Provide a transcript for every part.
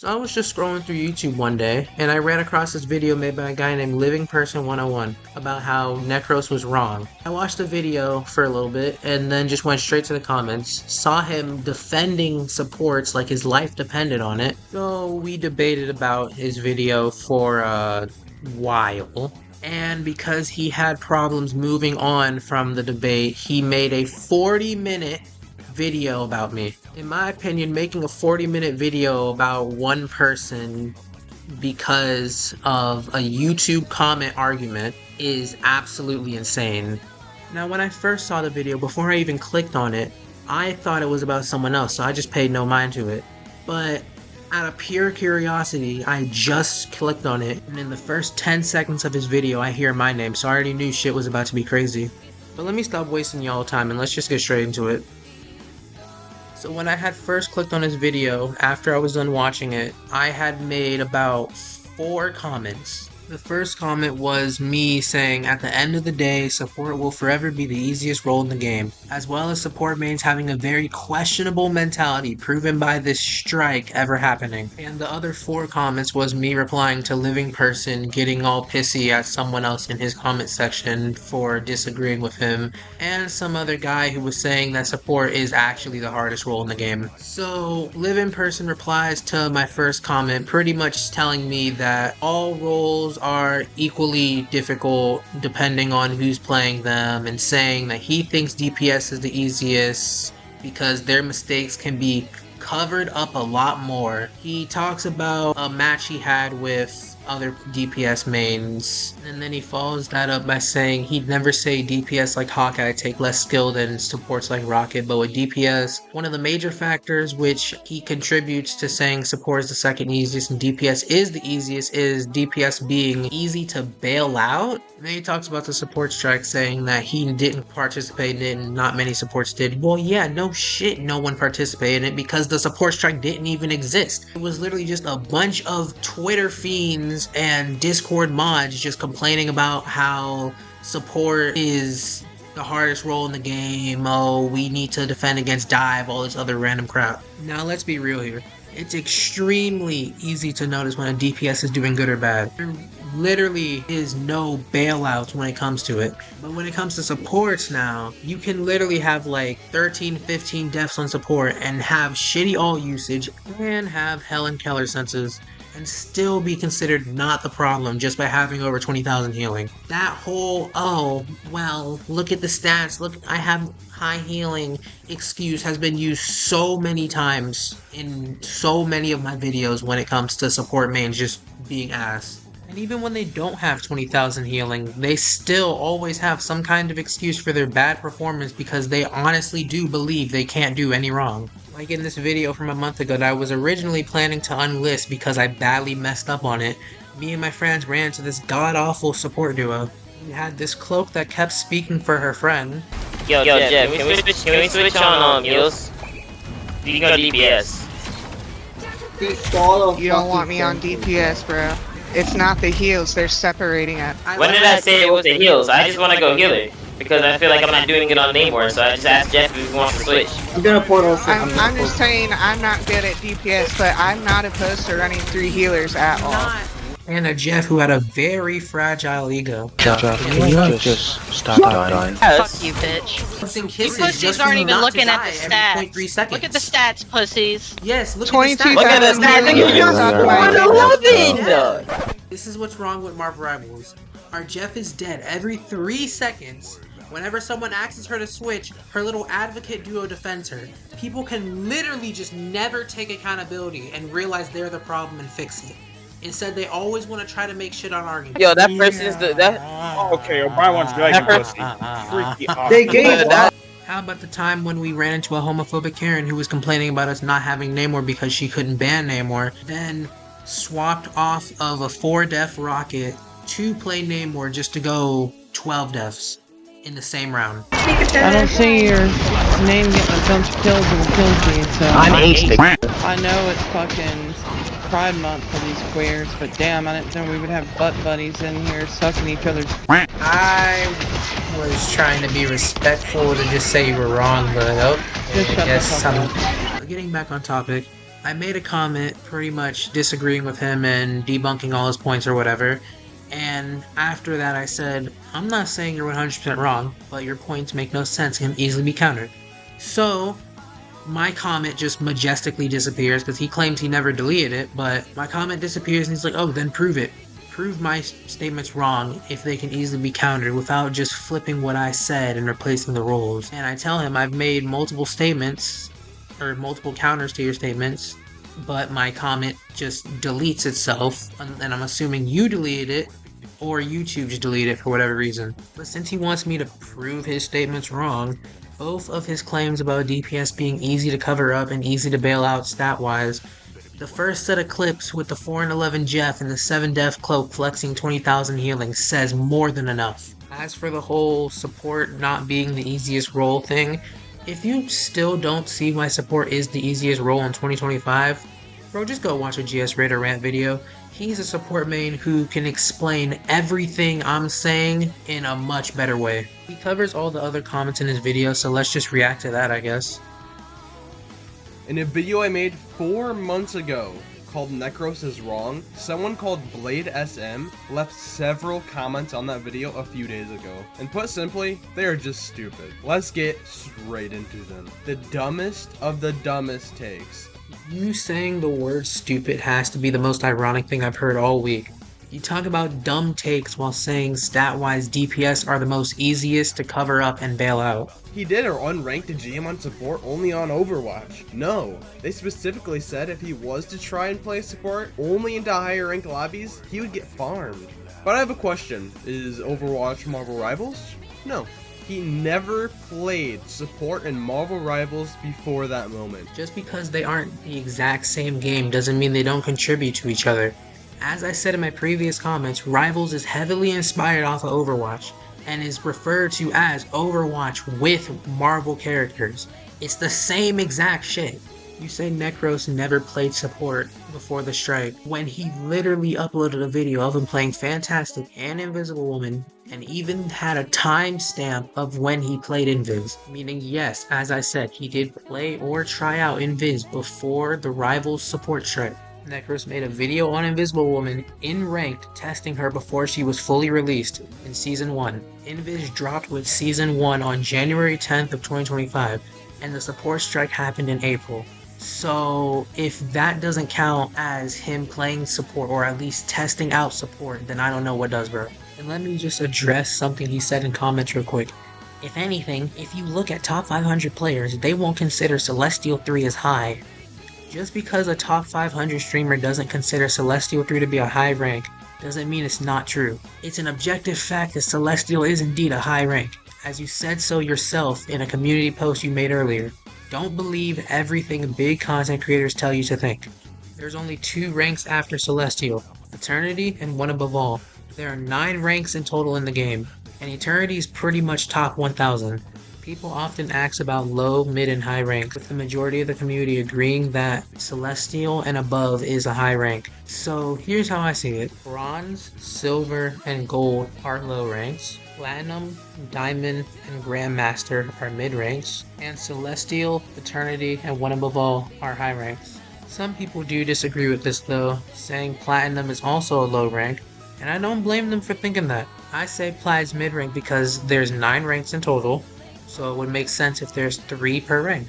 So I was just scrolling through YouTube one day and I ran across this video made by a guy named Living Person 101 about how Necros was wrong. I watched the video for a little bit and then just went straight to the comments, saw him defending supports like his life depended on it. So we debated about his video for a while. And because he had problems moving on from the debate, he made a 40-minute video about me. In my opinion, making a 40-minute video about one person because of a YouTube comment argument is absolutely insane. Now, when I first saw the video, before I even clicked on it, I thought it was about someone else, so I just paid no mind to it. But out of pure curiosity, I just clicked on it, and in the first 10 seconds of his video, I hear my name, so I already knew shit was about to be crazy. But let me stop wasting y'all time and let's just get straight into it. So when I had first clicked on his video, after I was done watching it, I had made about 4 comments. The first comment was me saying, at the end of the day, support will forever be the easiest role in the game, as well as support mains having a very questionable mentality proven by this strike ever happening. And the other 4 comments was me replying to Living Person getting all pissy at someone else in his comment section for disagreeing with him, and some other guy who was saying that support is actually the hardest role in the game. So Living Person replies to my first comment pretty much telling me that all roles are equally difficult depending on who's playing them, and saying that he thinks DPS is the easiest because their mistakes can be covered up a lot more. He talks about a match he had with other DPS mains, and then he follows that up by saying he'd never say DPS like Hawkeye take less skill than supports like Rocket, but with DPS, one of the major factors which he contributes to saying support is the second easiest and DPS is the easiest is DPS being easy to bail out. And then he talks about the support strike, saying that he didn't participate in it and not many supports did. Well, yeah, no shit, no one participated in it because the support strike didn't even exist. It was literally just a bunch of Twitter fiends and Discord mods just complaining about how support is the hardest role in the game. Oh, we need to defend against dive, all this other random crap. Now let's be real here. It's extremely easy to notice when a DPS is doing good or bad. There literally is no bailouts when it comes to it. But when it comes to supports now, you can literally have like 13, 15 deaths on support and have shitty ult usage and have Helen Keller senses and still be considered not the problem just by having over 20,000 healing. That whole, oh, well, look at the stats, look, I have high healing excuse has been used so many times in so many of my videos when it comes to support mains just being ass. And even when they don't have 20,000 healing, they still always have some kind of excuse for their bad performance because they honestly do believe they can't do any wrong. Like in this video from a month ago that I was originally planning to unlist because I badly messed up on it, me and my friends ran into this god-awful support duo. We had this cloak that kept speaking for her friend. Yo, Jeff, can we switch on heals? You can go DPS. You don't want me on DPS, bro. It's not the heals, they're separating it. When did I say it was the heals? I just want to go healer. Because I feel like I'm not doing it on anymore, so I just asked Jeff if he wants to switch. I'm gonna portal. I'm just saying I'm not good at DPS, but I'm not opposed to running 3 healers at all. And a Jeff who had a very fragile ego. Jeff, can you just stop dying? Fuck you, bitch. You pussies aren't even looking at the stats. Look at the stats, pussies. Yes, look at the 22 stats. Look at the stats. This is what's wrong with Marvel Rivals. Our Jeff is dead every 3 seconds. Whenever someone asks her to switch, her little advocate duo defends her. People can literally just never take accountability and realize they're the problem and fix it. Instead, they always want to try to make shit on arguments. Yo, that person is that. Okay, O'Brien wants dragon pussy. Freaky awesome. They gave that. How about the time when we ran into a homophobic Karen who was complaining about us not having Namor because she couldn't ban Namor, then swapped off of a 4-def Rocket to play Namor just to go 12 deaths in the same round. I don't see your name getting a bunch of kills in the kill feed, so I'm H. I know it's fucking Pride Month for these queers, but damn, I didn't know we would have butt buddies in here sucking each other's. I was trying to be respectful to just say you were wrong, but oh, Just I shut guess the fuck up. getting back on topic. I made a comment pretty much disagreeing with him and debunking all his points or whatever. And after that, I said, I'm not saying you're 100% wrong, but your points make no sense and can easily be countered. So, my comment just majestically disappears because he claims he never deleted it, but my comment disappears and he's like, oh, then prove it. Prove my statements wrong if they can easily be countered without just flipping what I said and replacing the roles. And I tell him I've made multiple statements or multiple counters to your statements, but my comment just deletes itself, and I'm assuming you deleted it or YouTube just deleted it for whatever reason. But since he wants me to prove his statements wrong, both of his claims about DPS being easy to cover up and easy to bail out stat-wise, the first set of clips with the 4 and 11 Jeff and the 7 Def Cloak flexing 20,000 healing says more than enough. As for the whole support not being the easiest role thing, if you still don't see why support is the easiest role in 2025, bro, just go watch a GS Raider rant video. He's a support main who can explain everything I'm saying in a much better way. He covers all the other comments in his video, so let's just react to that, I guess. In a video I made 4 months ago called Necros is Wrong, someone called Blade SM left several comments on that video a few days ago. And put simply, they are just stupid. Let's get straight into them. The dumbest of the dumbest takes. You saying the word stupid has to be the most ironic thing I've heard all week. You talk about dumb takes while saying stat-wise DPS are the most easiest to cover up and bail out. He did or unranked a GM on support only on Overwatch. No, they specifically said if he was to try and play support only into higher ranked lobbies, he would get farmed. But I have a question, is Overwatch Marvel Rivals? No. He never played support in Marvel Rivals before that moment. Just because they aren't the exact same game doesn't mean they don't contribute to each other. As I said in my previous comments, Rivals is heavily inspired off of Overwatch and is referred to as Overwatch with Marvel characters. It's the same exact shit. You say Necros never played support before the strike when he literally uploaded a video of him playing Fantastic and Invisible Woman and even had a timestamp of when he played Invis. Meaning, yes, as I said, he did play or try out Invis before the Rivals support strike. Necros made a video on Invisible Woman in ranked testing her before she was fully released in Season 1. Invis dropped with Season 1 on January 10th of 2025 and the support strike happened in April. So if that doesn't count as him playing support or at least testing out support, then I don't know what does, bro. And let me just address something he said in comments real quick. If anything, if you look at top 500 players, they won't consider Celestial 3 as high. Just because a top 500 streamer doesn't consider Celestial 3 to be a high rank, doesn't mean it's not true. It's an objective fact that Celestial is indeed a high rank, as you said so yourself in a community post you made earlier. Don't believe everything big content creators tell you to think. There's only 2 ranks after Celestial, Eternity and One Above All. There are 9 ranks in total in the game, and Eternity is pretty much top 1000. People often ask about low, mid, and high ranks, with the majority of the community agreeing that Celestial and above is a high rank. So here's how I see it. Bronze, Silver, and Gold are low ranks. Platinum, Diamond, and Grandmaster are mid ranks. And Celestial, Eternity, and One Above All are high ranks. Some people do disagree with this though, saying Platinum is also a low rank, and I don't blame them for thinking that. I say Plat is mid rank because there's 9 ranks in total, so it would make sense if there's 3 per rank.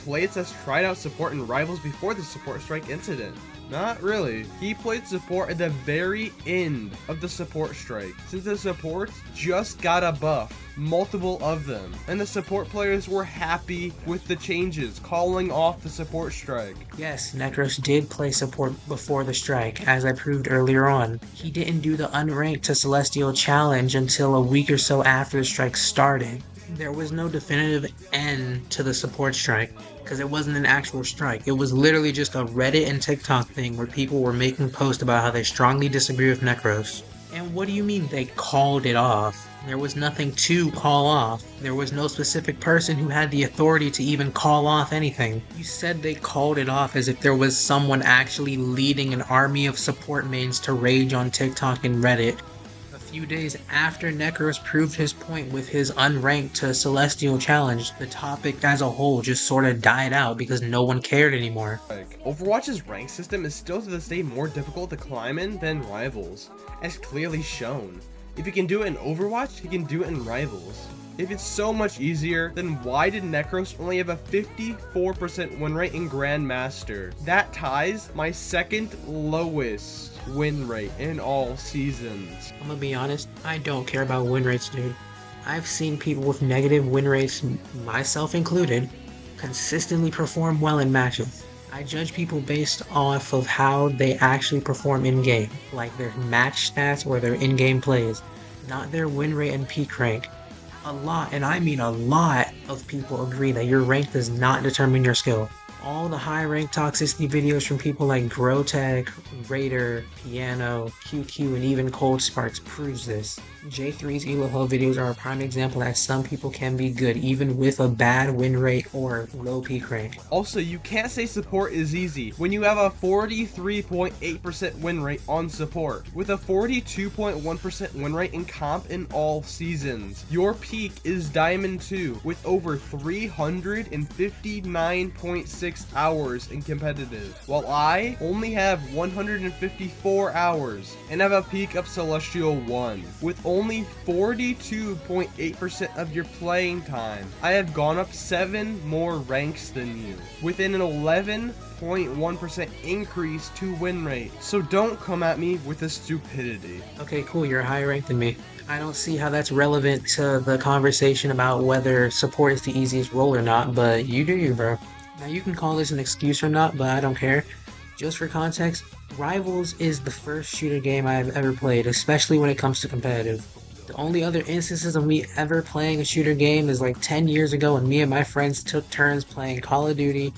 Blades has tried out support in Rivals before the support strike incident. Not really. He played support at the very end of the support strike, since the supports just got a buff, multiple of them, and the support players were happy with the changes, calling off the support strike. Yes, Necros did play support before the strike, as I proved earlier on. He didn't do the unranked to Celestial challenge until a week or so after the strike started. There was no definitive end to the support strike, because it wasn't an actual strike. It was literally just a Reddit and TikTok thing where people were making posts about how they strongly disagree with Necros. And what do you mean they called it off? There was nothing to call off. There was no specific person who had the authority to even call off anything. You said they called it off as if there was someone actually leading an army of support mains to rage on TikTok and Reddit. A few days after Necros proved his point with his unranked to Celestial challenge, the topic as a whole just sort of died out because no one cared anymore. Overwatch's rank system is still to this day more difficult to climb in than Rivals, as clearly shown. If he can do it in Overwatch, he can do it in Rivals. If it's so much easier, then why did Necros only have a 54% win rate in Grandmaster? That ties my second lowest win rate in all seasons. I'm gonna be honest, I don't care about win rates, dude. I've seen people with negative win rates, myself included, consistently perform well in matches. I judge people based off of how they actually perform in-game, like their match stats or their in-game plays, not their win rate and peak rank. A lot, and I mean a lot, of people agree that your rank does not determine your skill. All the high rank toxicity videos from people like Grotech, Raider, Piano, QQ, and even Cold Sparks proves this. J3's Elo Hill videos are a prime example that some people can be good even with a bad win rate or low peak rank. Also, you can't say support is easy when you have a 43.8% win rate on support, with a 42.1% win rate in comp in all seasons. Your peak is Diamond 2 with over 359.6 hours in competitive, while I only have 154 hours and have a peak of Celestial 1 with only 42.8% of your playing time. I have gone up 7 more ranks than you, within an 11.1% increase to win rate. So don't come at me with this stupidity. Okay, cool, you're higher ranked than me. I don't see how that's relevant to the conversation about whether support is the easiest role or not, but you do you, bro. Now you can call this an excuse or not, but I don't care. Just for context, Rivals is the first shooter game I have ever played, especially when it comes to competitive. The only other instances of me ever playing a shooter game is like 10 years ago when me and my friends took turns playing Call of Duty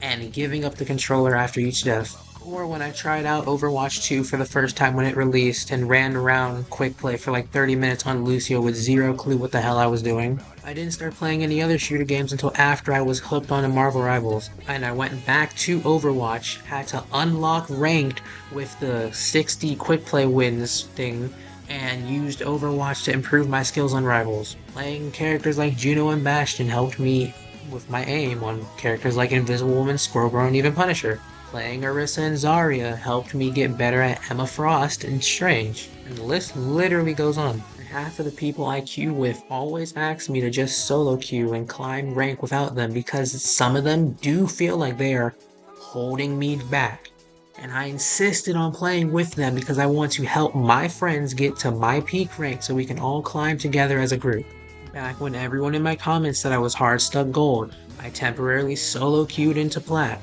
and giving up the controller after each death. Or when I tried out Overwatch 2 for the first time when it released and ran around quick play for like 30 minutes on Lucio with zero clue what the hell I was doing. I didn't start playing any other shooter games until after I was hooked on Marvel Rivals, and I went back to Overwatch, had to unlock ranked with the 60 quick play wins thing, and used Overwatch to improve my skills on Rivals. Playing characters like Juno and Bastion helped me with my aim on characters like Invisible Woman, Squirrel, and even Punisher. Playing Orisa and Zarya helped me get better at Emma Frost and Strange, and the list literally goes on. Half of the people I queue with always ask me to just solo queue and climb rank without them because some of them do feel like they are holding me back. And I insisted on playing with them because I want to help my friends get to my peak rank so we can all climb together as a group. Back when everyone in my comments said I was hard stuck gold, I temporarily solo queued into plat.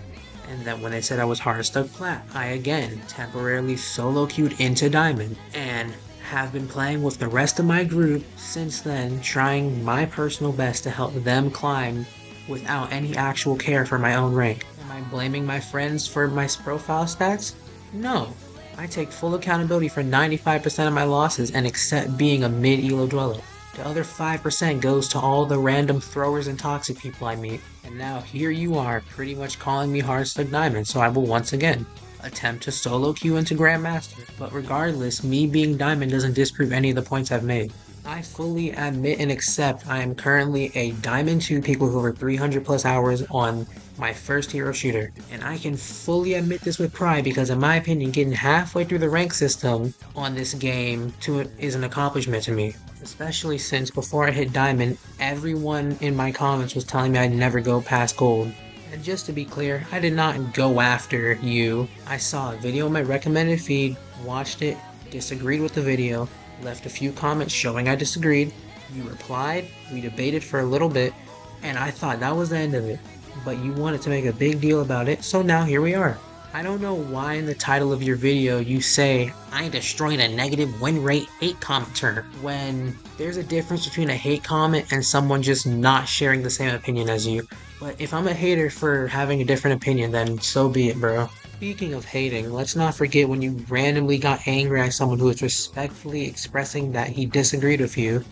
And then when they said I was hard stuck plat, I again temporarily solo queued into diamond, and have been playing with the rest of my group since then, trying my personal best to help them climb without any actual care for my own rank. Am I blaming my friends for my profile stats? No. I take full accountability for 95% of my losses and accept being a mid-elo dweller. The other 5% goes to all the random throwers and toxic people I meet. And now here you are, pretty much calling me hard stuck diamond, so I will once again attempt to solo queue into Grandmaster. But regardless, me being diamond doesn't disprove any of the points I've made. I fully admit and accept I am currently a Diamond 2 peak with over 300 plus hours on my first hero shooter. And I can fully admit this with pride because in my opinion, getting halfway through the rank system on this game is an accomplishment to me. Especially since before I hit Diamond, everyone in my comments was telling me I'd never go past Gold. And just to be clear, I did not go after you. I saw a video in my recommended feed, watched it, disagreed with the video, left a few comments showing I disagreed, you replied, we debated for a little bit, and I thought that was the end of it. But you wanted to make a big deal about it, so now here we are. I don't know why in the title of your video you say, I destroyed a negative win rate hate commenter, when there's a difference between a hate comment and someone just not sharing the same opinion as you. But if I'm a hater for having a different opinion, then so be it, bro. Speaking of hating, let's not forget when you randomly got angry at someone who was respectfully expressing that he disagreed with you,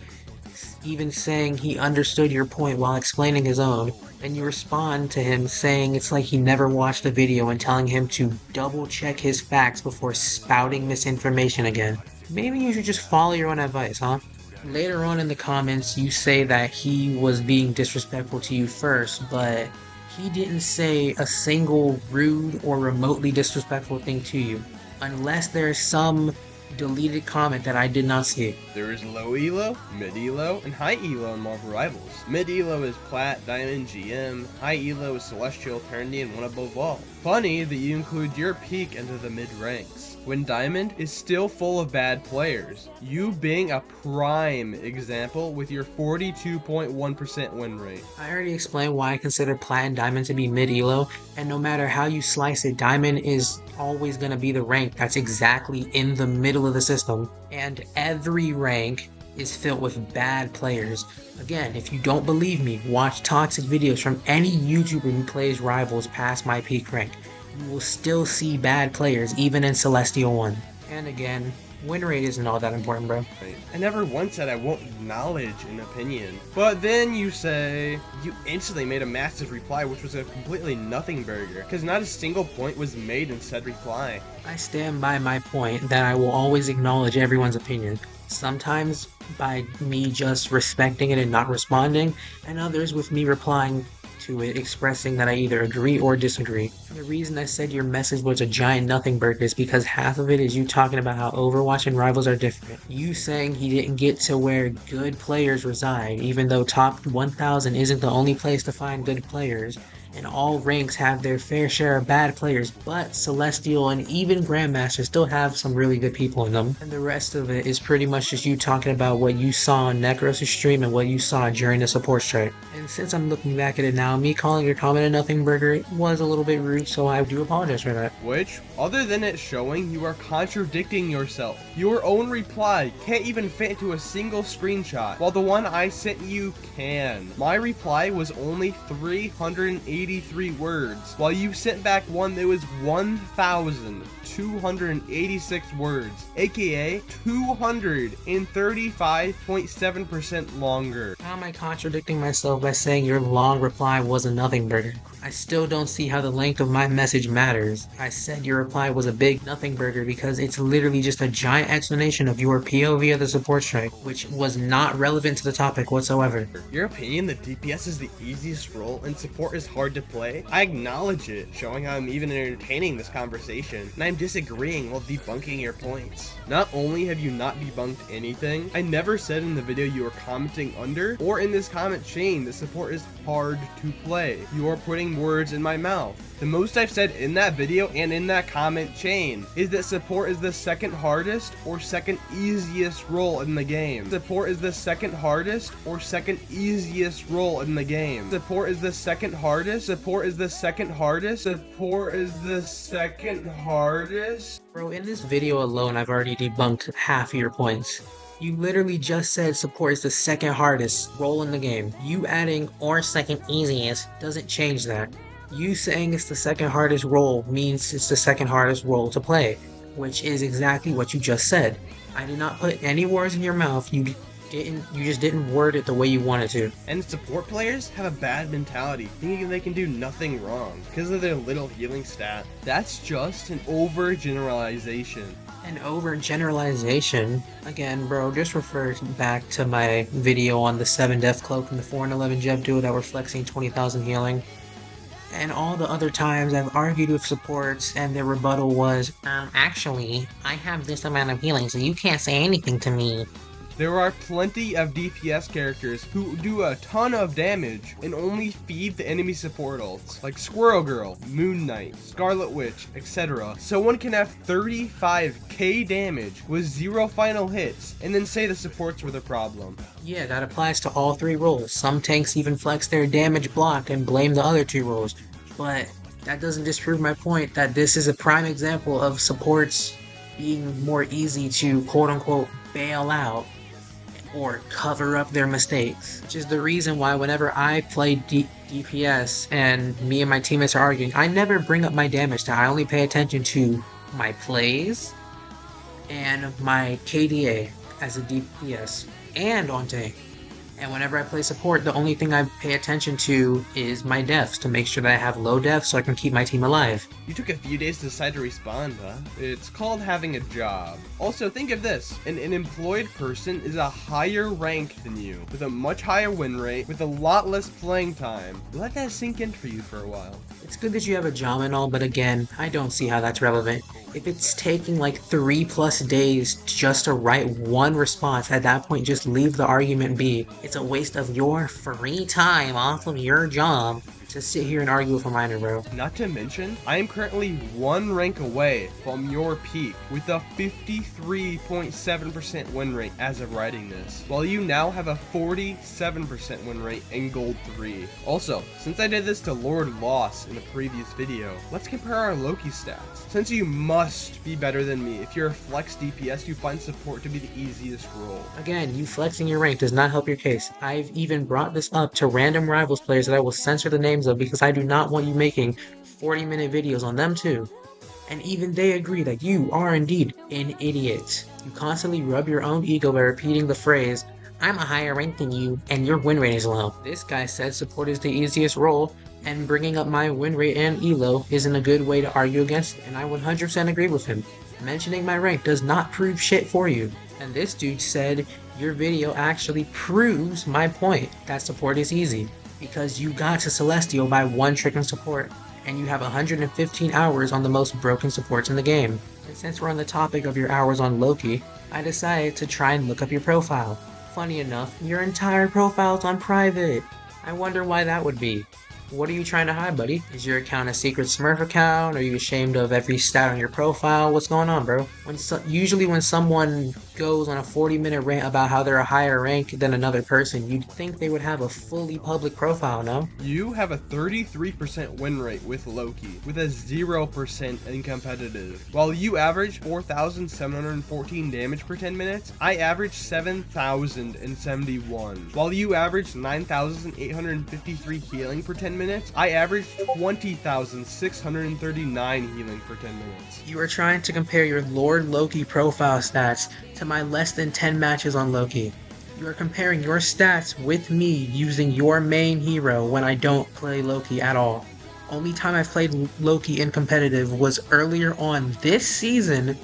even saying he understood your point while explaining his own, and you respond to him saying it's like he never watched the video and telling him to double check his facts before spouting misinformation again. Maybe you should just follow your own advice, huh? Later on in the comments, you say that he was being disrespectful to you first, but he didn't say a single rude or remotely disrespectful thing to you, unless there's some deleted comment that I did not see. There is low elo, mid elo, and high elo in Marvel Rivals. Mid elo is Plat, Diamond, GM. High elo is Celestial, Eternity, and one above all. Funny that you include your peak into the mid ranks, when Diamond is still full of bad players. You being a prime example with your 42.1% win rate. I already explained why I consider Plat and Diamond to be mid elo, and no matter how you slice it, Diamond is always going to be the rank that's exactly in the middle of the system, and every rank is filled with bad players. Again, if you don't believe me, watch toxic videos from any YouTuber who plays Rivals past my peak rank. You will still see bad players even in Celestial 1. And again, win rate isn't all that important, bro. I never once said I won't acknowledge an opinion. But then you say, you instantly made a massive reply which was a completely nothing burger, because not a single point was made in said reply. I stand by my point that I will always acknowledge everyone's opinion. Sometimes by me just respecting it and not responding, and others with me replying to it, expressing that I either agree or disagree. The reason I said your message was a giant nothing burger is because half of it is you talking about how Overwatch and Rivals are different. You saying he didn't get to where good players reside, even though top 1000 isn't the only place to find good players, and all ranks have their fair share of bad players, but Celestial and even Grandmaster still have some really good people in them. And the rest of it is pretty much just you talking about what you saw on Necros' stream and what you saw during the support strike. And since I'm looking back at it now, me calling your comment a nothing burger was a little bit rude, so I do apologize for that. Which, other than it showing you are contradicting yourself. Your own reply can't even fit into a single screenshot, while the one I sent you can. My reply was only 383 words, while you sent back one that was 1,286 words, aka 235.7% longer. How am I contradicting myself by saying your long reply was a nothing burger? I still don't see how the length of my message matters. I said your reply was a big nothing burger because it's literally just a giant explanation of your POV of the support strike, which was not relevant to the topic whatsoever. Your opinion that DPS is the easiest role and support is hard to play? I acknowledge it, showing how I'm even entertaining this conversation, and I'm disagreeing while debunking your points. Not only have you not debunked anything, I never said in the video you were commenting under, or in this comment chain, that support is hard to play. You are putting words in my mouth. The most I've said in that video and in that comment chain is that support is the second hardest or second easiest role in the game. Support is the second hardest or second easiest role in the game. Support is the second hardest. Support is the second hardest. Support is the second hardest. Bro, in this video alone, I've already debunked half of your points. You literally just said support is the second hardest role in the game. You adding or second easiest doesn't change that. You saying it's the second hardest role means it's the second hardest role to play, which is exactly what you just said. I did not put any words in your mouth. You just didn't word it the way you wanted to. And support players have a bad mentality, thinking they can do nothing wrong because of their little healing stat. That's just an overgeneralization. An overgeneralization? Again, bro, just refer back to my video on the 7 Death Cloak and the 4 and 11 Jeb duo that were flexing 20,000 healing. And all the other times I've argued with supports and their rebuttal was, actually, I have this amount of healing, so you can't say anything to me. There are plenty of DPS characters who do a ton of damage and only feed the enemy support ults, like Squirrel Girl, Moon Knight, Scarlet Witch, etc. Someone can have 35k damage with 0 final hits and then say the supports were the problem. Yeah, that applies to all 3 roles. Some tanks even flex their damage block and blame the other 2 roles. But that doesn't disprove my point that this is a prime example of supports being more easy to quote-unquote bail out or cover up their mistakes, which is the reason why whenever I play DPS and me and my teammates are arguing, I never bring up my damage stat. I only pay attention to my plays and my KDA as a DPS and on tank. And whenever I play support, the only thing I pay attention to is my deaths to make sure that I have low deaths so I can keep my team alive. You took a few days to decide to respond, huh? It's called having a job. Also, think of this. An employed person is a higher rank than you, with a much higher win rate, with a lot less playing time. Let that sink in for you for a while. It's good that you have a job and all, but again, I don't see how that's relevant. If it's taking like 3+ days just to write one response, at that point just leave the argument be. It's a waste of your free time off of your job to sit here and argue with a minor, bro. Not to mention, I am currently 1 rank away from your peak with a 53.7% win rate as of writing this, while you now have a 47% win rate in Gold 3. Also, since I did this to Lord Loss in a previous video, let's compare our Loki stats. Since you must be better than me, if you're a flex DPS, you find support to be the easiest role. Again, you flexing your rank does not help your case. I've even brought this up to random rivals players that I will censor the names of because I do not want you making 40-minute videos on them too. And even they agree that you are indeed an idiot. You constantly rub your own ego by repeating the phrase, I'm a higher rank than you, and your win rate is low. This guy said support is the easiest role, and bringing up my win rate and elo isn't a good way to argue against it, and I 100% agree with him. Mentioning my rank does not prove shit for you. And this dude said, your video actually proves my point that support is easy, because you got to Celestial by one trick in support, and you have 115 hours on the most broken supports in the game. And since we're on the topic of your hours on Loki, I decided to try and look up your profile. Funny enough, your entire profile's on private. I wonder why that would be. What are you trying to hide, buddy? Is your account a secret Smurf account? Are you ashamed of every stat on your profile? What's going on, bro? Usually when someone goes on a 40-minute rant about how they're a higher rank than another person, you'd think they would have a fully public profile, no? You have a 33% win rate with Loki, with a 0% in competitive. While you average 4,714 damage per 10 minutes, I average 7,071. While you average 9,853 healing per 10 minutes, I averaged 20,639 healing per 10 minutes. You are trying to compare your Lord Loki profile stats to my less than 10 matches on Loki. You are comparing your stats with me using your main hero when I don't play Loki at all. Only time I've played Loki in competitive was earlier on this season,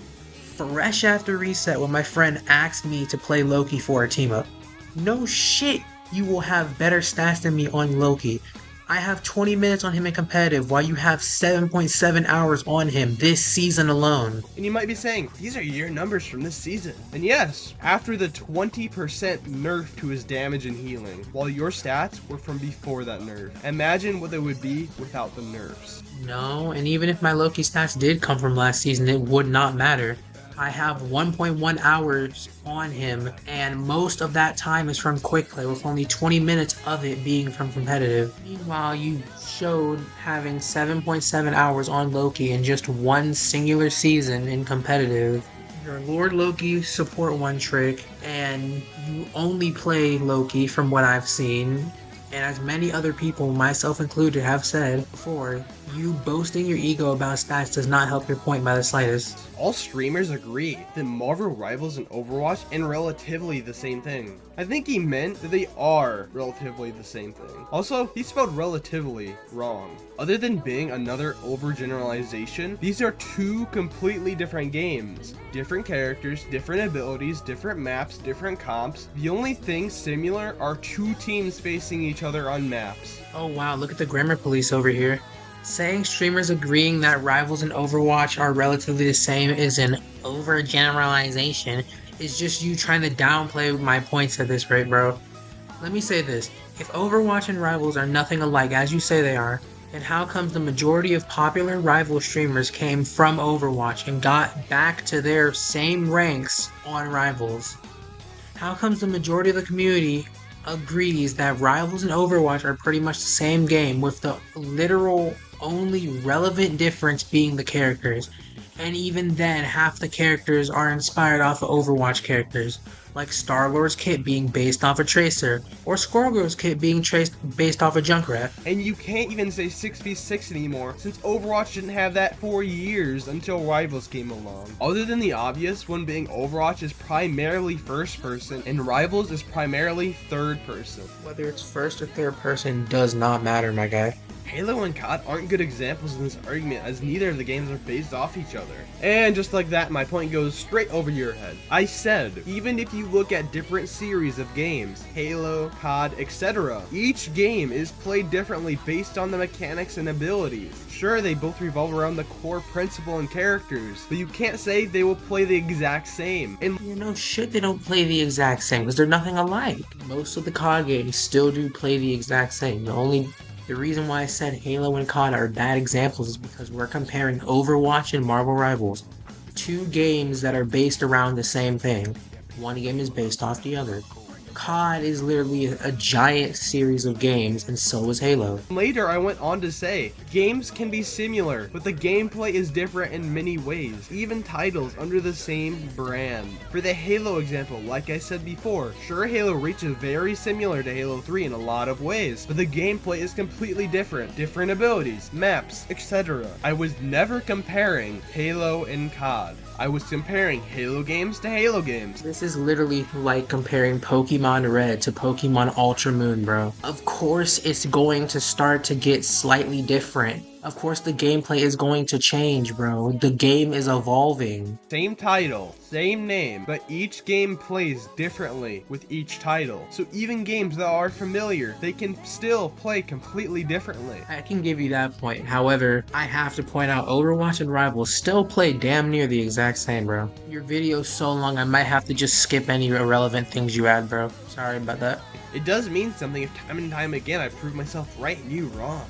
fresh after reset, when my friend asked me to play Loki for a team up. No shit, you will have better stats than me on Loki. I have 20 minutes on him in competitive while you have 7.7 hours on him this season alone. And you might be saying, these are your numbers from this season. And yes, after the 20% nerf to his damage and healing, while your stats were from before that nerf. Imagine what they would be without the nerfs. No, and even if my Loki stats did come from last season, it would not matter. I have 1.1 hours on him, and most of that time is from quick play, with only 20 minutes of it being from competitive. Meanwhile, you showed having 7.7 hours on Loki in just one singular season in competitive. You're Lord Loki support one trick, and you only play Loki from what I've seen. And as many other people, myself included, have said before, you boasting your ego about stats does not help your point by the slightest. All streamers agree that Marvel Rivals and Overwatch are relatively the same thing. I think he meant that they are relatively the same thing. Also, he spelled relatively wrong. Other than being another overgeneralization, these are two completely different games. Different characters, different abilities, different maps, different comps. The only things similar are two teams facing each other on maps. Oh wow, look at the grammar police over here. Saying streamers agreeing that Rivals and Overwatch are relatively the same is an overgeneralization. It's just you trying to downplay my points at this rate, bro. Let me say this. If Overwatch and Rivals are nothing alike as you say they are, then how comes the majority of popular Rival streamers came from Overwatch and got back to their same ranks on Rivals? How comes the majority of the community agrees that Rivals and Overwatch are pretty much the same game, with the literal only relevant difference being the characters? And even then, half the characters are inspired off of Overwatch characters, like Star-Lord's kit being based off a Tracer, or Squirrel's kit being based off a Junkrat. And you can't even say 6v6 anymore, since Overwatch didn't have that for years until Rivals came along. Other than the obvious one being Overwatch is primarily first person, and Rivals is primarily third person. Whether it's first or third person does not matter, my guy. Halo and COD aren't good examples in this argument, as neither of the games are based off each other. And just like that, my point goes straight over your head. I said, even if you look at different series of games, Halo, COD, etc., each game is played differently based on the mechanics and abilities. Sure, they both revolve around the core principle and characters, but you can't say they will play the exact same. And you know, shit, they don't play the exact same, because they're nothing alike. Most of the COD games still do play the exact same. The reason why I said Halo and COD are bad examples is because we're comparing Overwatch and Marvel Rivals, two games that are based around the same thing. One game is based off the other. COD is literally a giant series of games, and so is Halo. Later, I went on to say, games can be similar, but the gameplay is different in many ways, even titles under the same brand. For the Halo example, like I said before, sure, Halo Reach is very similar to Halo 3 in a lot of ways, but the gameplay is completely different abilities, maps, etc. I was never comparing Halo and COD. I was comparing Halo games to Halo games. This is literally like comparing Pokemon Red to Pokemon Ultra Moon, bro. Of course it's going to start to get slightly different. Of course the gameplay is going to change, bro. The game is evolving. Same title, same name, but each game plays differently with each title. So even games that are familiar, they can still play completely differently. I can give you that point. However, I have to point out Overwatch and Rivals still play damn near the exact same, bro. Your video's so long I might have to just skip any irrelevant things you add, bro. Sorry about that. It does mean something if time and time again I prove myself right and you wrong.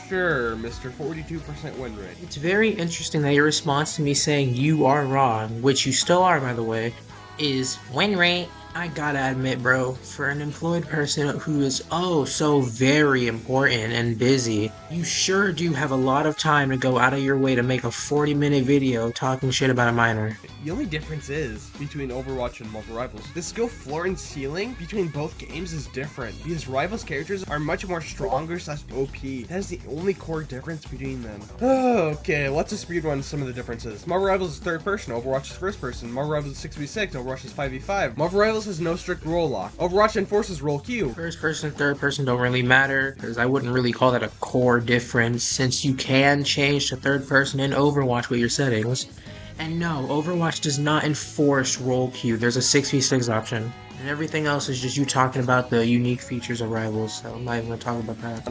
Sure, Mr. 42% win rate. It's very interesting that your response to me saying you are wrong, which you still are by the way, is win rate. I gotta admit, bro, for an employed person who is oh so very important and busy, you sure do have a lot of time to go out of your way to make a 40-minute video talking shit about a minor. The only difference is, between Overwatch and Marvel Rivals, the skill floor and ceiling between both games is different, because Rivals characters are much more stronger / OP. That is the only core difference between them. Okay, let's just speedrun some of the differences. Marvel Rivals is third person, Overwatch is first person, Marvel Rivals is 6v6, Overwatch is 5v5. Marvel Rivals has no strict role lock. Overwatch enforces role queue. First person, third person don't really matter, because I wouldn't really call that a core difference, since you can change to third person in Overwatch with your settings. And no, Overwatch does not enforce role queue. There's a 6v6 option. And everything else is just you talking about the unique features of Rivals, so I'm not even going to talk about that.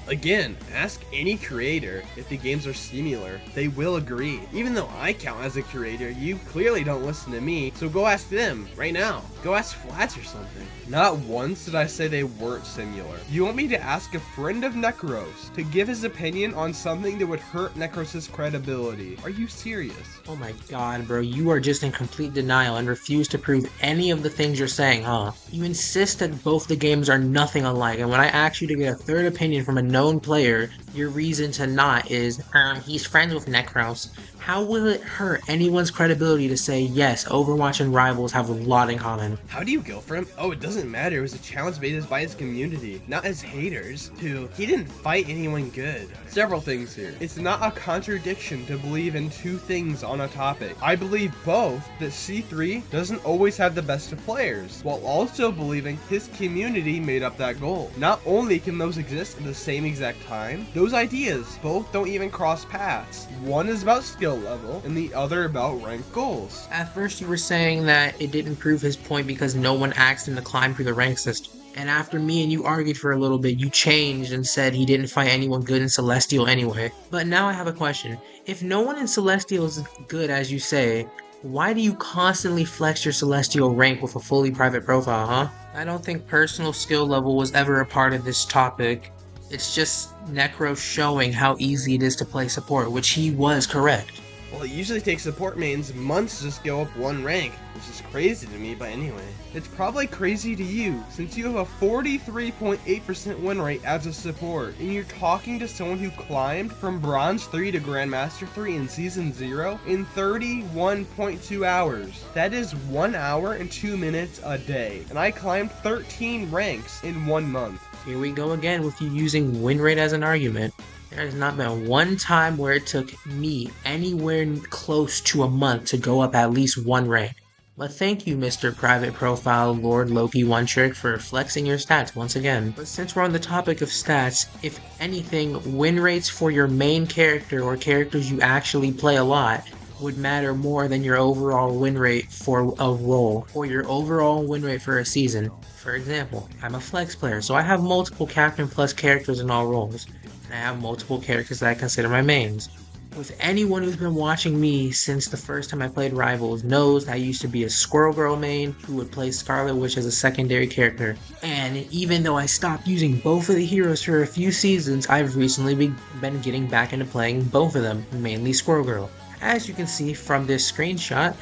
Again, ask any creator if the games are similar. They will agree. Even though I count as a creator, you clearly don't listen to me, so go ask them right now. Go ask Flats or something. Not once did I say they weren't similar. You want me to ask a friend of Necros to give his opinion on something that would hurt Necros' credibility? Are you serious? Oh my god, bro, you are just in complete denial and refuse to prove any of the things you're saying, huh? You insist that both the games are nothing alike, and when I ask you to get a third opinion from a known player, your reason to not is, he's friends with Necros. How will it hurt anyone's credibility to say, yes, Overwatch and Rivals have a lot in common? How do you go for him? Oh, it doesn't matter. It was a challenge made by his community, not as haters. To, he didn't fight anyone good. Several things here. It's not a contradiction to believe in two things on a topic. I believe both that C3 doesn't always have the best of players, while also believing his community made up that goal. Not only can those exist at the same exact time, those ideas both don't even cross paths. One is about skill level and the other about rank goals. At first you were saying that it didn't prove his point because no one asked him to climb through the rank system. And after me and you argued for a little bit, you changed and said he didn't fight anyone good in Celestial anyway. But now I have a question. If no one in Celestial is good as you say, why do you constantly flex your Celestial rank with a fully private profile, huh? I don't think personal skill level was ever a part of this topic. It's just Necro showing how easy it is to play support, which he was correct. Well, it usually takes support mains months to just go up one rank, which is crazy to me, but anyway. It's probably crazy to you, since you have a 43.8% win rate as a support, and you're talking to someone who climbed from Bronze 3 to Grandmaster 3 in Season 0 in 31.2 hours. That is 1 hour and 2 minutes a day, and I climbed 13 ranks in 1 month. Here we go again with you using win rate as an argument. There has not been one time where it took me anywhere close to a month to go up at least one rank. But thank you, Mr. Private Profile Lord Loki One Trick, for flexing your stats once again. But since we're on the topic of stats, if anything, win rates for your main character or characters you actually play a lot would matter more than your overall win rate for a role or your overall win rate for a season. For example, I'm a flex player, so I have multiple Captain Plus characters in all roles, and I have multiple characters that I consider my mains. With anyone who's been watching me since the first time I played Rivals knows I used to be a Squirrel Girl main who would play Scarlet Witch as a secondary character. And even though I stopped using both of the heroes for a few seasons, I've recently been getting back into playing both of them, mainly Squirrel Girl. As you can see from this screenshot,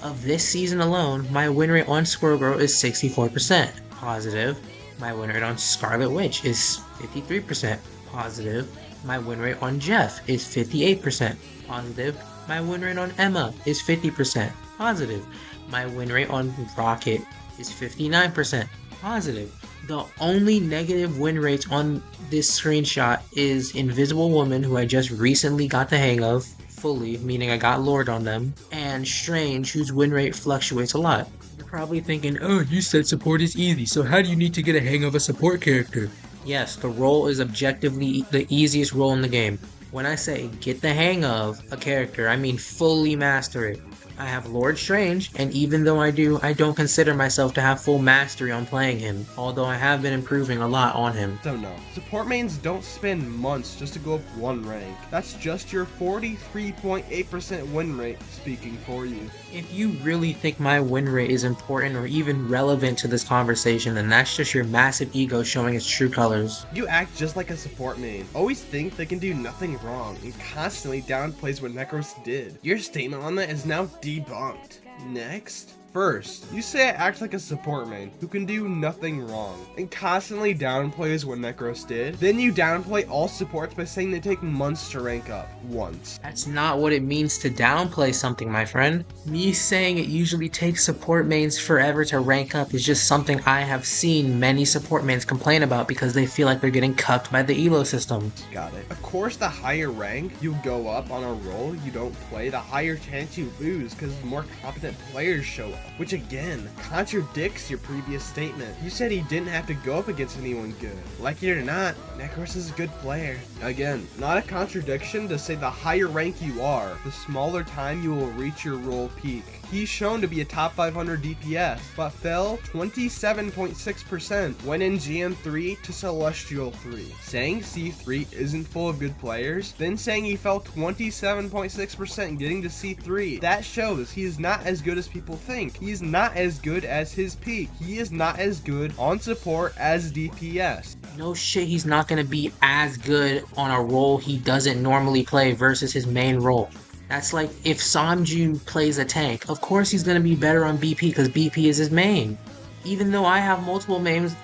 of this season alone, my win rate on Squirrel Girl is 64% positive. My win rate on Scarlet Witch is 53% positive. My win rate on Jeff is 58% positive. My win rate on Emma is 50% positive. My win rate on Rocket is 59% positive. The only negative win rates on this screenshot is Invisible Woman, who I just recently got the hang of fully, meaning I got Lord on them, and Strange, whose win rate fluctuates a lot. You're probably thinking, oh, you said support is easy, so how do you need to get a hang of a support character? Yes, the role is objectively the easiest role in the game. When I say get the hang of a character, I mean fully master it. I have Lord Strange, and even though I don't consider myself to have full mastery on playing him, although I have been improving a lot on him. So no, support mains don't spend months just to go up one rank. That's just your 43.8% win rate speaking for you. If you really think my win rate is important or even relevant to this conversation, then that's just your massive ego showing its true colors. You act just like a support main. Always think they can do nothing wrong and constantly downplays what Necros did. Your statement on that is now debunked. Next. First, you say I act like a support main who can do nothing wrong and constantly downplays what Necros did. Then you downplay all supports by saying they take months to rank up once. That's not what it means to downplay something, my friend. Me saying it usually takes support mains forever to rank up is just something I have seen many support mains complain about because they feel like they're getting cucked by the elo system. Got it. Of course, the higher rank you go up on a role you don't play, the higher chance you lose because more competent players show up. Which again, contradicts your previous statement. You said he didn't have to go up against anyone good. Like it or not, Necros is a good player. Again, not a contradiction to say the higher rank you are, the smaller time you will reach your role peak. He's shown to be a top 500 DPS, but fell 27.6% when in GM3 to Celestial 3. Saying C3 isn't full of good players, then saying he fell 27.6% getting to C3. That shows he is not as good as people think. He is not as good as his peak. He is not as good on support as DPS. No shit, he's not gonna be as good on a role he doesn't normally play versus his main role. That's like if Samju plays a tank, of course he's gonna be better on BP because BP is his main. Even though I have multiple mains,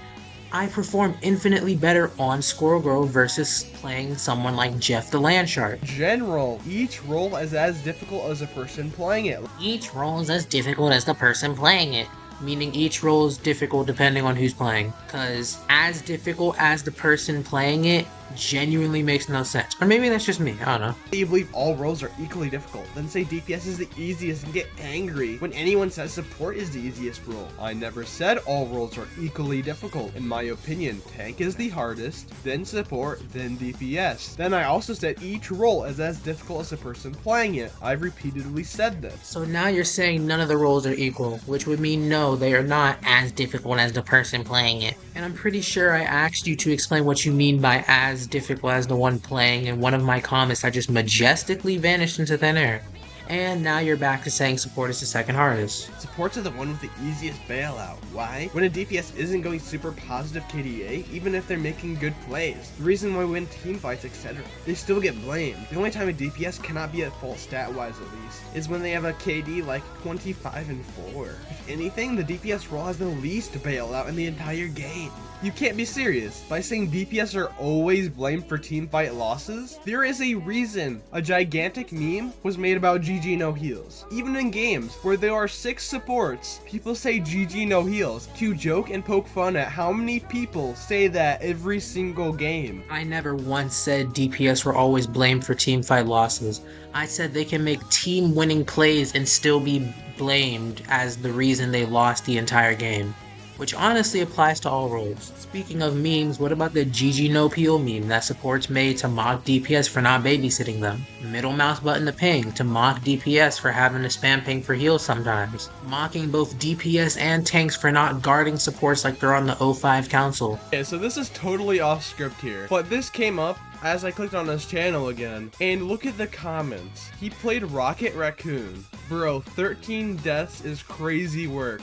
I perform infinitely better on Squirrel Girl versus playing someone like Jeff the Landshark. General, each role is as difficult as the person playing it. Each role is as difficult as the person playing it. Meaning each role is difficult depending on who's playing. Because as difficult as the person playing it genuinely makes no sense. Or maybe that's just me, I don't know. You believe all roles are equally difficult, then say DPS is the easiest and get angry when anyone says support is the easiest role. I never said all roles are equally difficult. In my opinion, tank is the hardest, then support, then DPS. Then I also said each role is as difficult as the person playing it. I've repeatedly said this. So now you're saying none of the roles are equal, which would mean no, they are not as difficult as the person playing it. And I'm pretty sure I asked you to explain what you mean by as difficult as the one playing, and one of my comments I just majestically vanished into thin air. And now you're back to saying support is the second hardest. Supports are the one with the easiest bailout. Why? When a DPS isn't going super positive KDA, even if they're making good plays, the reason why we win team fights, etc., they still get blamed. The only time a DPS cannot be at fault stat-wise at least, is when they have a KD like 25 and 4. If anything, the DPS role has the least bailout in the entire game. You can't be serious. By saying DPS are always blamed for teamfight losses, there is a reason a gigantic meme was made about GG no heals. Even in games where there are 6 supports, people say GG no heals to joke and poke fun at how many people say that every single game. I never once said DPS were always blamed for teamfight losses. I said they can make team winning plays and still be blamed as the reason they lost the entire game, which honestly applies to all roles. Speaking of memes, what about the GG no peel meme that supports made to mock DPS for not babysitting them? Middle mouse button to ping to mock DPS for having to spam ping for heals sometimes. Mocking both DPS and tanks for not guarding supports like they're on the 05 council. Okay, so this is totally off script here, but this came up as I clicked on his channel again, and look at the comments. He played Rocket Raccoon. Bro, 13 deaths is crazy work.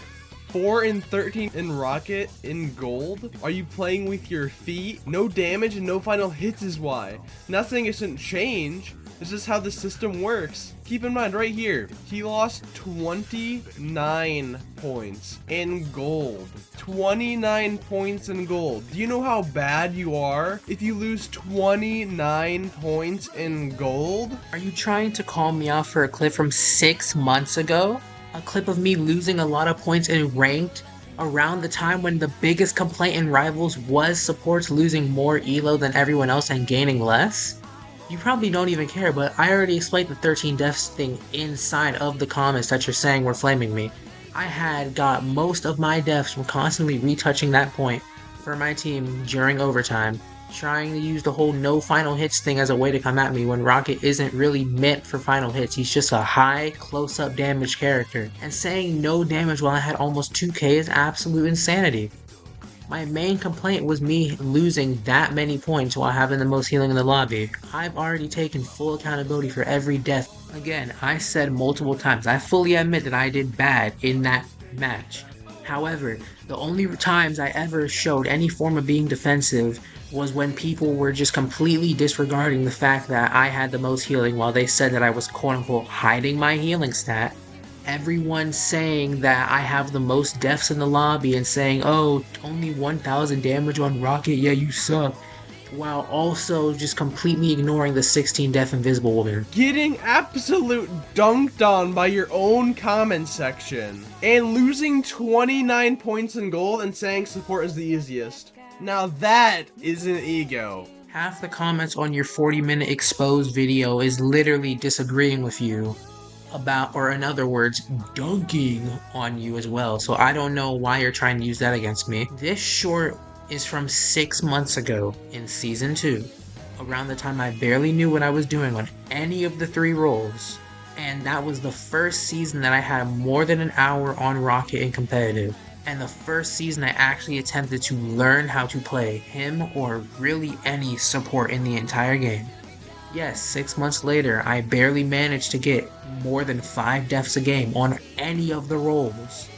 4 and 13 in Rocket in gold? Are you playing with your feet? No damage and no final hits is why. Nothing isn't change. This is how the system works. Keep in mind right here, he lost 29 points in gold. 29 points in gold. Do you know how bad you are if you lose 29 points in gold? Are you trying to call me out for a clip from 6 months ago? A clip of me losing a lot of points in ranked around the time when the biggest complaint in Rivals was supports losing more elo than everyone else and gaining less? You probably don't even care, but I already explained the 13 deaths thing inside of the comments that you're saying were flaming me. I had got most of my deaths from constantly retouching that point for my team during overtime, trying to use the whole no final hits thing as a way to come at me when Rocket isn't really meant for final hits. He's just a high close-up damage character, and saying no damage while I had almost 2k is absolute insanity. My main complaint was me losing that many points while having the most healing in the lobby. I've already taken full accountability for every death. Again, I said multiple times, I fully admit that I did bad in that match. However, the only times I ever showed any form of being defensive was when people were just completely disregarding the fact that I had the most healing while they said that I was quote-unquote hiding my healing stat. Everyone saying that I have the most deaths in the lobby and saying, oh, only 1,000 damage on Rocket, yeah, you suck. While also just completely ignoring the 16 death Invisible Woman. Getting absolute dunked on by your own comment section. And losing 29 points in gold and saying support is the easiest. Now that is an ego. Half the comments on your 40-minute exposed video is literally disagreeing with you about, or in other words, dunking on you as well. So I don't know why you're trying to use that against me. This short is from 6 months ago in Season 2, around the time I barely knew what I was doing on any of the 3 roles. And that was the first season that I had more than an hour on Rocket in competitive. And the first season I actually attempted to learn how to play him or really any support in the entire game. Yes, 6 months later, I barely managed to get more than 5 deaths a game on any of the roles.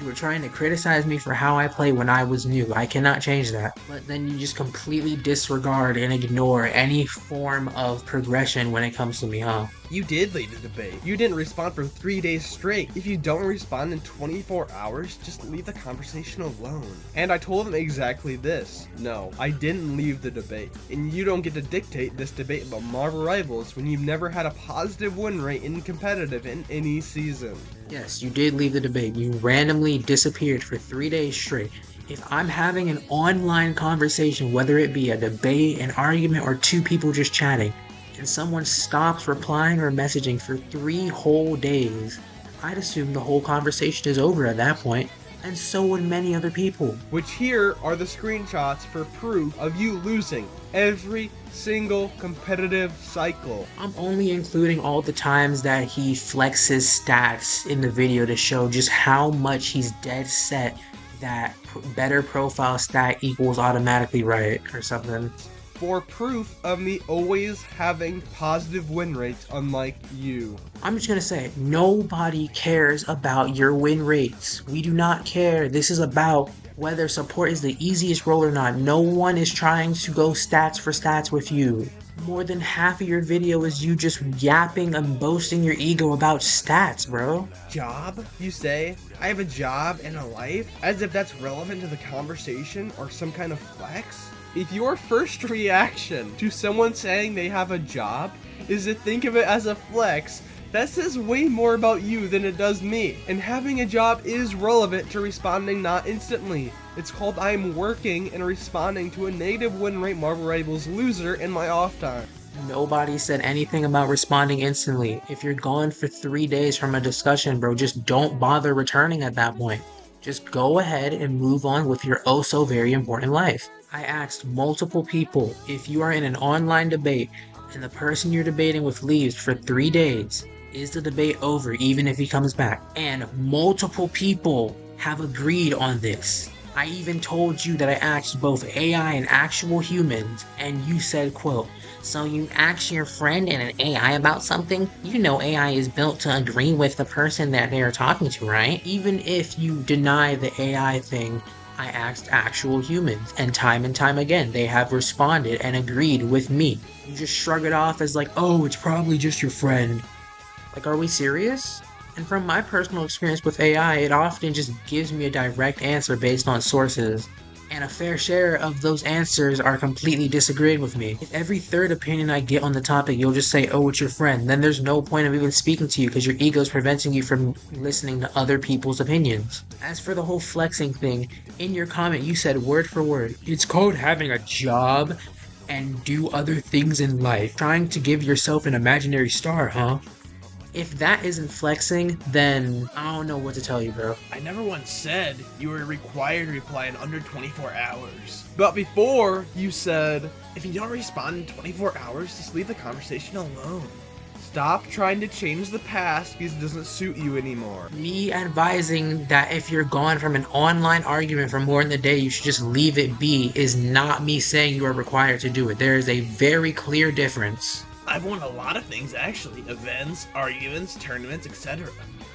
You were trying to criticize me for how I play when I was new. I cannot change that. But then you just completely disregard and ignore any form of progression when it comes to me, huh? You did lead the debate. You didn't respond for 3 days straight. If you don't respond in 24 hours, just leave the conversation alone. And I told him exactly this. No, I didn't leave the debate. And you don't get to dictate this debate about Marvel Rivals when you've never had a positive win rate in competitive in any season. Yes, you did leave the debate. You randomly disappeared for 3 days straight. If I'm having an online conversation, whether it be a debate, an argument, or 2 people just chatting, and someone stops replying or messaging for 3 whole days, I'd assume the whole conversation is over at that point, and so would many other people. Which here are the screenshots for proof of you losing every single competitive cycle. I'm only including all the times that he flexes stats in the video to show just how much he's dead set that better profile stat equals automatically right or something. for proof of me always having positive win rates unlike you. I'm just gonna say, nobody cares about your win rates. We do not care. This is about whether support is the easiest role or not. No one is trying to go stats for stats with you. More than half of your video is you just yapping and boasting your ego about stats, bro. Job, you say? I have a job and a life? As if that's relevant to the conversation or some kind of flex? If your first reaction to someone saying they have a job is to think of it as a flex, that says way more about you than it does me. And having a job is relevant to responding not instantly. It's called I'm working and responding to a negative win rate Marvel Rivals loser in my off time. Nobody said anything about responding instantly. If you're gone for 3 days from a discussion, bro, just don't bother returning at that point. Just go ahead and move on with your oh so very important life. I asked multiple people, if you are in an online debate and the person you're debating with leaves for 3 days, is the debate over even if he comes back? And multiple people have agreed on this. I even told you that I asked both AI and actual humans, and you said, quote, so you ask your friend and an AI about something? You know AI is built to agree with the person that they are talking to, right? Even if you deny the AI thing, I asked actual humans, and time again, they have responded and agreed with me. You just shrug it off as like, oh, it's probably just your friend. Like, are we serious? And from my personal experience with AI, it often just gives me a direct answer based on sources. And a fair share of those answers are completely disagreeing with me. If every third opinion I get on the topic, you'll just say, oh, it's your friend, then there's no point of even speaking to you because your ego is preventing you from listening to other people's opinions. As for the whole flexing thing, in your comment you said word for word, it's called having a job and do other things in life. Trying to give yourself an imaginary star, huh? If that isn't flexing, then I don't know what to tell you, bro. I never once said you were required to reply in under 24 hours. But before, you said, if you don't respond in 24 hours, just leave the conversation alone. Stop trying to change the past because it doesn't suit you anymore. Me advising that if you're gone from an online argument for more than a day, you should just leave it be is not me saying you are required to do it. There is a very clear difference. I've won a lot of things actually, events, arguments, tournaments, etc.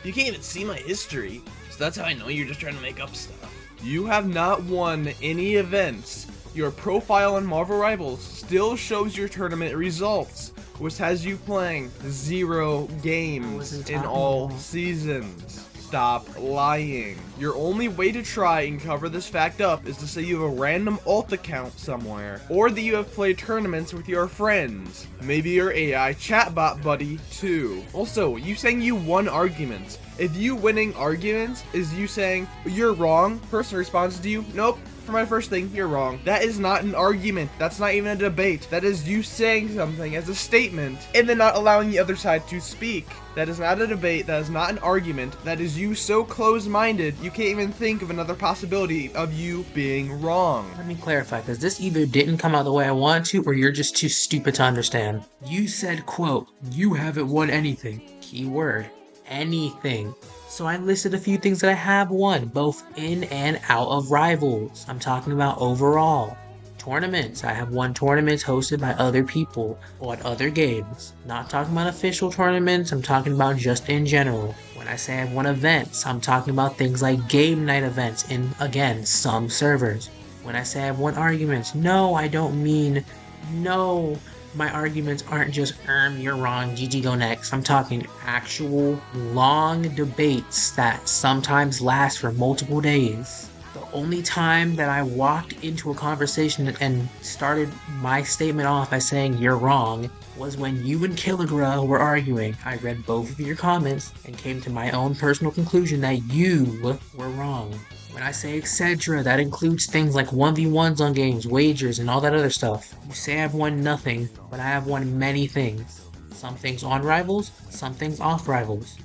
You can't even see my history, so that's how I know you're just trying to make up stuff. You have not won any events. Your profile on Marvel Rivals still shows your tournament results, which has you playing 0 games in all seasons. Stop lying. Your only way to try and cover this fact up is to say you have a random alt account somewhere, or that you have played tournaments with your friends, maybe your AI chatbot buddy too. Also, you saying you won arguments. If you winning arguments is you saying you're wrong, person responds to you, nope. For my first thing, you're wrong. That is not an argument. That's not even a debate. That is you saying something as a statement and then not allowing the other side to speak. That is not a debate. That is not an argument. That is you so close-minded you can't even think of another possibility of you being wrong. Let me clarify, because this either didn't come out the way I wanted to, or you're just too stupid to understand. You said, quote, you haven't won anything. Keyword, anything. So I listed a few things that I have won, both in and out of Rivals. I'm talking about overall. Tournaments. I have won tournaments hosted by other people on other games. Not talking about official tournaments, I'm talking about just in general. When I say I've won events, I'm talking about things like game night events in, again, some servers. When I say I've won arguments, no, I don't mean no. My arguments aren't just, you're wrong, GG go next. I'm talking actual long debates that sometimes last for multiple days. The only time that I walked into a conversation and started my statement off by saying you're wrong was when you and Killigra were arguing. I read both of your comments and came to my own personal conclusion that you were wrong. When I say etc., that includes things like 1v1s on games, wagers, and all that other stuff. You say I've won nothing, but I have won many things. Some things on Rivals, some things off Rivals.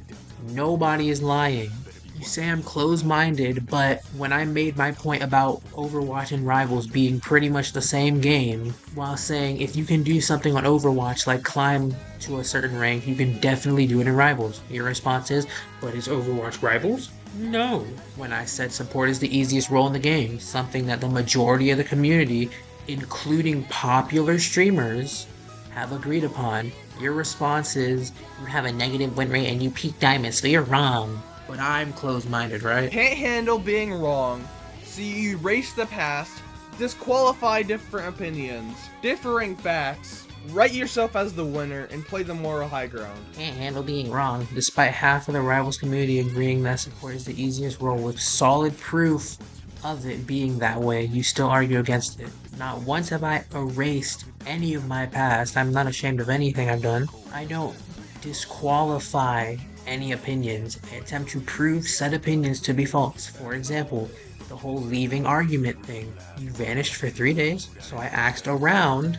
Nobody is lying. You say I'm closed-minded, but when I made my point about Overwatch and Rivals being pretty much the same game, while saying if you can do something on Overwatch like climb to a certain rank, you can definitely do it in Rivals. Your response is, but is Overwatch Rivals? No. When I said support is the easiest role in the game, something that the majority of the community including popular streamers, have agreed upon. Your response is, you have a negative win rate and you peak diamond, so you're wrong. But I'm closed-minded, right? Can't handle being wrong, so you erase the past, disqualify different opinions, differing facts, write yourself as the winner, and play the moral high ground. Can't handle being wrong, despite half of the Rivals community agreeing that support is the easiest role with solid proof of it being that way, you still argue against it. Not once have I erased any of my past. I'm not ashamed of anything I've done. I don't disqualify any opinions. I attempt to prove said opinions to be false. For example, the whole leaving argument thing. You vanished for 3 days, so I asked around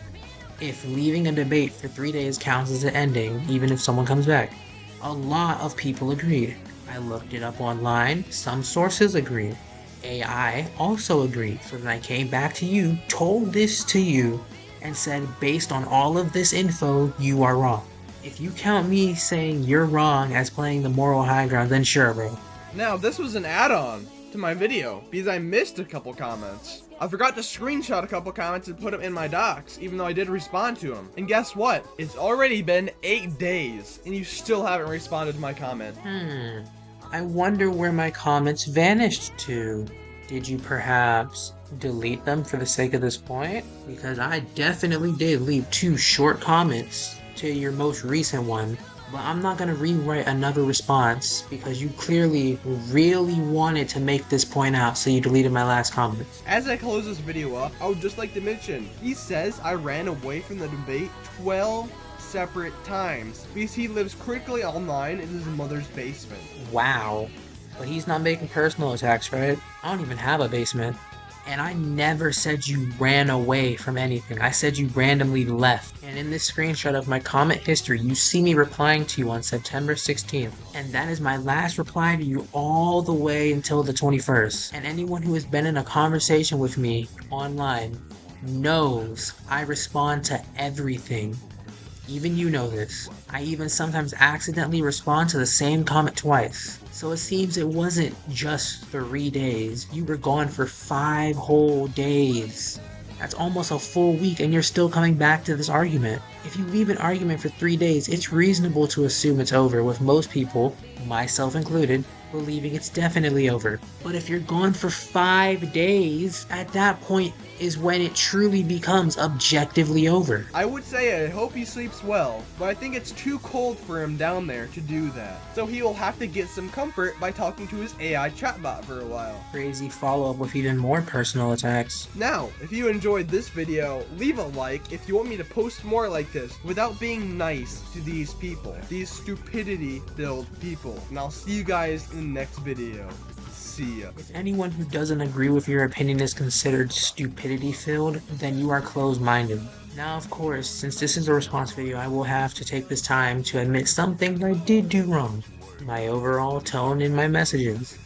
if leaving a debate for 3 days counts as an ending, even if someone comes back. A lot of people agreed. I looked it up online. Some sources agreed. AI also agreed. So then I came back to you, told this to you, and said, based on all of this info, you are wrong. If you count me saying you're wrong as playing the moral high ground, then sure, bro. Now, this was an add-on to my video, because I missed a couple comments. I forgot to screenshot a couple comments and put them in my docs, even though I did respond to them. And guess what? It's already been 8 days, and you still haven't responded to my comment. I wonder where my comments vanished to. Did you perhaps delete them for the sake of this point? Because I definitely did leave 2 short comments to your most recent one. But I'm not going to rewrite another response because you clearly really wanted to make this point out, so you deleted my last comment. As I close this video up, I would just like to mention, he says I ran away from the debate 12 separate times because he lives critically online in his mother's basement. Wow. But he's not making personal attacks, right? I don't even have a basement. And I never said you ran away from anything. I said you randomly left. And in this screenshot of my comment history, you see me replying to you on September 16th. And that is my last reply to you all the way until the 21st. And anyone who has been in a conversation with me online knows I respond to everything. Even you know this. I even sometimes accidentally respond to the same comment twice. So it seems it wasn't just 3 days. You were gone for 5 whole days. That's almost a full week and you're still coming back to this argument. If you leave an argument for 3 days, it's reasonable to assume it's over, with most people, myself included, believing it's definitely over. But if you're gone for 5 days, at that point is when it truly becomes objectively over. I would say I hope he sleeps well, but I think it's too cold for him down there to do that. So he will have to get some comfort by talking to his AI chatbot for a while. Crazy follow-up with even more personal attacks. Now, if you enjoyed this video, leave a like if you want me to post more like this without being nice to these people, these stupidity-filled people. And I'll see you guys in the next video. See ya. If anyone who doesn't agree with your opinion is considered stupidity-filled, then you are closed-minded. Now, of course, since this is a response video, I will have to take this time to admit some things I did do wrong. My overall tone in my messages.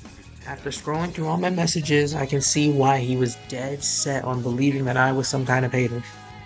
After scrolling through all my messages, I can see why he was dead set on believing that I was some kind of hater.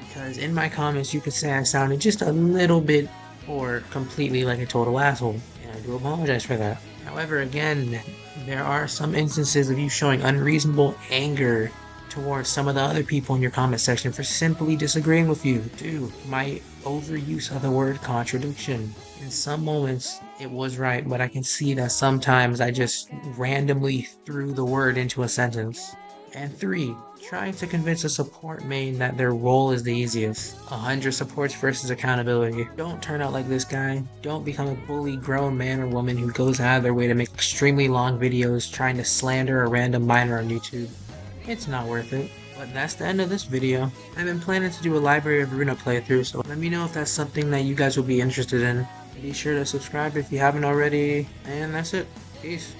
Because in my comments, you could say I sounded just a little bit or completely like a total asshole, and I do apologize for that. However, again, there are some instances of you showing unreasonable anger towards some of the other people in your comment section for simply disagreeing with you. 2, my overuse of the word contradiction. In some moments, it was right, but I can see that sometimes I just randomly threw the word into a sentence. And 3, trying to convince a support main that their role is the easiest. 100 supports versus accountability. Don't turn out like this guy. Don't become a bully grown man or woman who goes out of their way to make extremely long videos trying to slander a random miner on YouTube. It's not worth it. But that's the end of this video. I've been planning to do a Library of Ruina playthrough, so let me know if that's something that you guys will be interested in. Be sure to subscribe if you haven't already, and that's it. Peace.